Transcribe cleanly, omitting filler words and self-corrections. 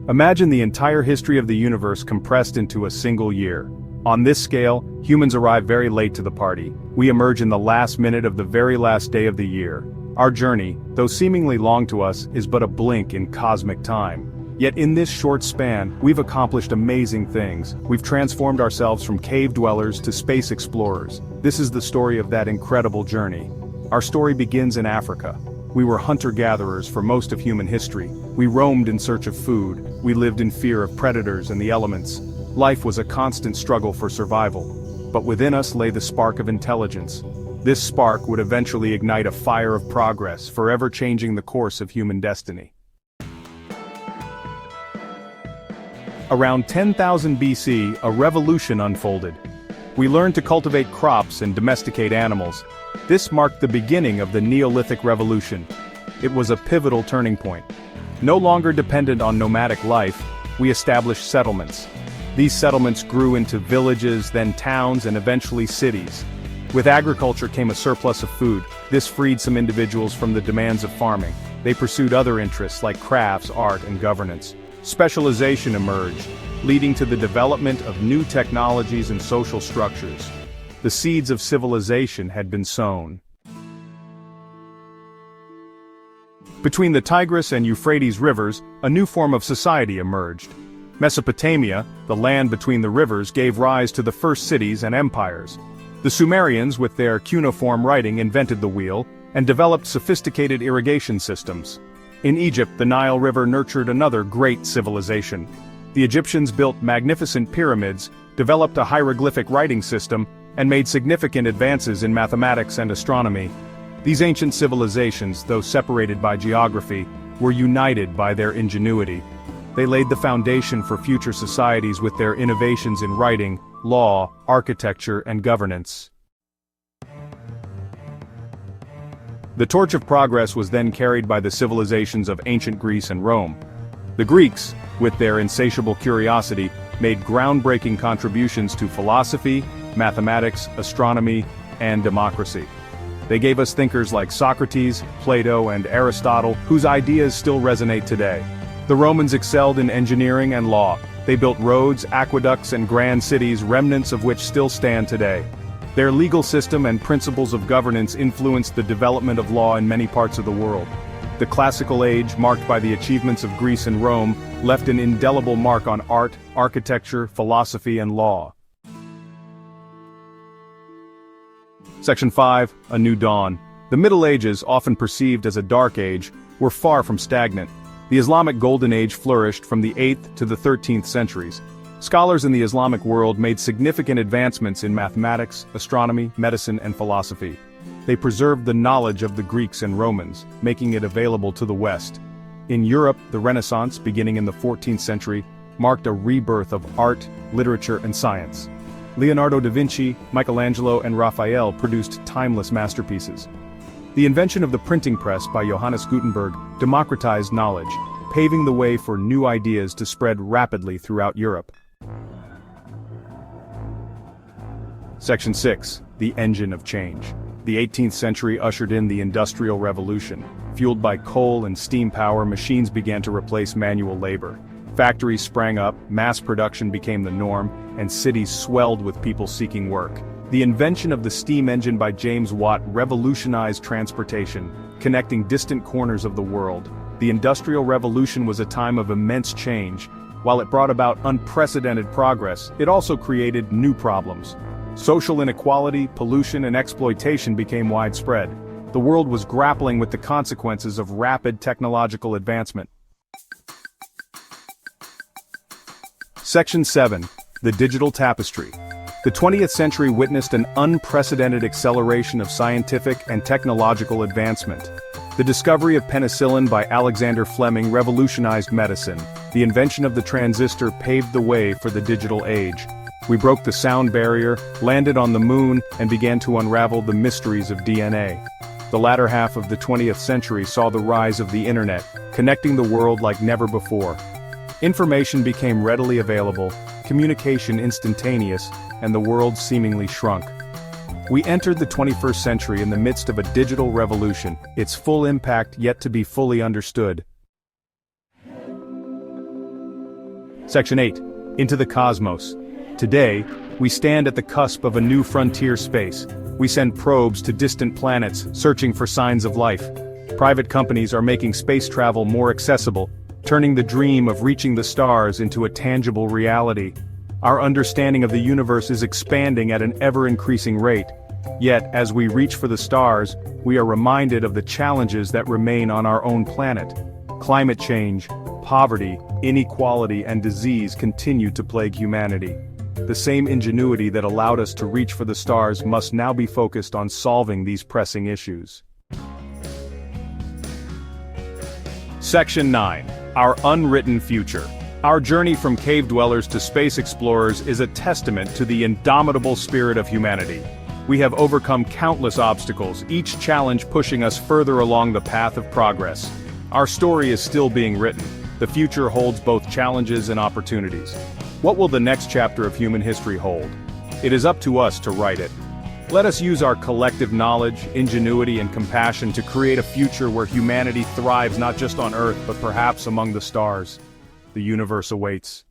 Imagine the entire history of the universe compressed into a single year. On this scale, humans arrive very late to the party. We emerge in the last minute of the very last day of the year. Our journey, though seemingly long to us, is but a blink in cosmic time. Yet in this short span, we've accomplished amazing things. We've transformed ourselves from cave dwellers to space explorers. This is the story of that incredible journey. Our story begins in Africa. We were hunter-gatherers for most of human history. We roamed in search of food. We lived in fear of predators and the elements. Life was a constant struggle for survival. But within us lay the spark of intelligence. This spark would eventually ignite a fire of progress, forever changing the course of human destiny. Around 10,000 BC, a revolution unfolded. We learned to cultivate crops and domesticate animals. This marked the beginning of the Neolithic Revolution. It was a pivotal turning point. No longer dependent on nomadic life, we established settlements. These settlements grew into villages, then towns, and eventually cities. With agriculture came a surplus of food. This freed some individuals from the demands of farming. They pursued other interests like crafts, art, and governance. Specialization emerged, leading to the development of new technologies and social structures. The seeds of civilization had been sown. Between the Tigris and Euphrates rivers, a new form of society emerged. Mesopotamia, the land between the rivers, gave rise to the first cities and empires. The Sumerians, with their cuneiform writing, invented the wheel, and developed sophisticated irrigation systems. In Egypt, the Nile River nurtured another great civilization. The Egyptians built magnificent pyramids, developed a hieroglyphic writing system, and made significant advances in mathematics and astronomy. These ancient civilizations, though separated by geography, were united by their ingenuity. They laid the foundation for future societies with their innovations in writing, law, architecture, and governance. The torch of progress was then carried by the civilizations of ancient Greece and Rome. The Greeks, with their insatiable curiosity, made groundbreaking contributions to philosophy, mathematics, astronomy, and democracy. They gave us thinkers like Socrates, Plato, and Aristotle, whose ideas still resonate today. The Romans excelled in engineering and law. They built roads, aqueducts, and grand cities, remnants of which still stand today. Their legal system and principles of governance influenced the development of law in many parts of the world. The classical age, marked by the achievements of Greece and Rome, left an indelible mark on art, architecture, philosophy, and law. Section 5. A New Dawn. The Middle Ages, often perceived as a dark age, were far from stagnant. The Islamic Golden Age flourished from the 8th to the 13th centuries. Scholars in the Islamic world made significant advancements in mathematics, astronomy, medicine, and philosophy. They preserved the knowledge of the Greeks and Romans, making it available to the West. In Europe, the Renaissance, beginning in the 14th century, marked a rebirth of art, literature, and science. Leonardo da Vinci, Michelangelo, and Raphael produced timeless masterpieces. The invention of the printing press by Johannes Gutenberg democratized knowledge, paving the way for new ideas to spread rapidly throughout Europe. Section 6. The Engine of Change. The 18th century ushered in the Industrial Revolution. Fueled by coal and steam power, machines began to replace manual labor. Factories sprang up, mass production became the norm, and cities swelled with people seeking work. The invention of the steam engine by James Watt revolutionized transportation, connecting distant corners of the world. The Industrial Revolution was a time of immense change. While it brought about unprecedented progress, it also created new problems. Social inequality, pollution, and exploitation became widespread. The world was grappling with the consequences of rapid technological advancement. Section 7. The Digital Tapestry. The 20th century witnessed an unprecedented acceleration of scientific and technological advancement. The discovery of penicillin by Alexander Fleming revolutionized medicine. The invention of the transistor paved the way for the digital age. We broke the sound barrier, landed on the moon, and began to unravel the mysteries of DNA. The latter half of the 20th century saw the rise of the internet, connecting the world like never before. Information became readily available, communication instantaneous, and the world seemingly shrunk. We entered the 21st century in the midst of a digital revolution, its full impact yet to be fully understood. Section 8. Into the cosmos. Today, we stand at the cusp of a new frontier space. We send probes to distant planets, searching for signs of life. Private companies are making space travel more accessible, turning the dream of reaching the stars into a tangible reality. Our understanding of the universe is expanding at an ever-increasing rate. Yet, as we reach for the stars, we are reminded of the challenges that remain on our own planet. Climate change, poverty, inequality, and disease continue to plague humanity. The same ingenuity that allowed us to reach for the stars must now be focused on solving these pressing issues. Section 9. Our unwritten future. Our journey from cave dwellers to space explorers is a testament to the indomitable spirit of humanity. We have overcome countless obstacles, each challenge pushing us further along the path of progress. Our story is still being written. The future holds both challenges and opportunities. What will the next chapter of human history hold? It is up to us to write it. Let us use our collective knowledge, ingenuity, and compassion to create a future where humanity thrives not just on Earth but perhaps among the stars. The universe awaits.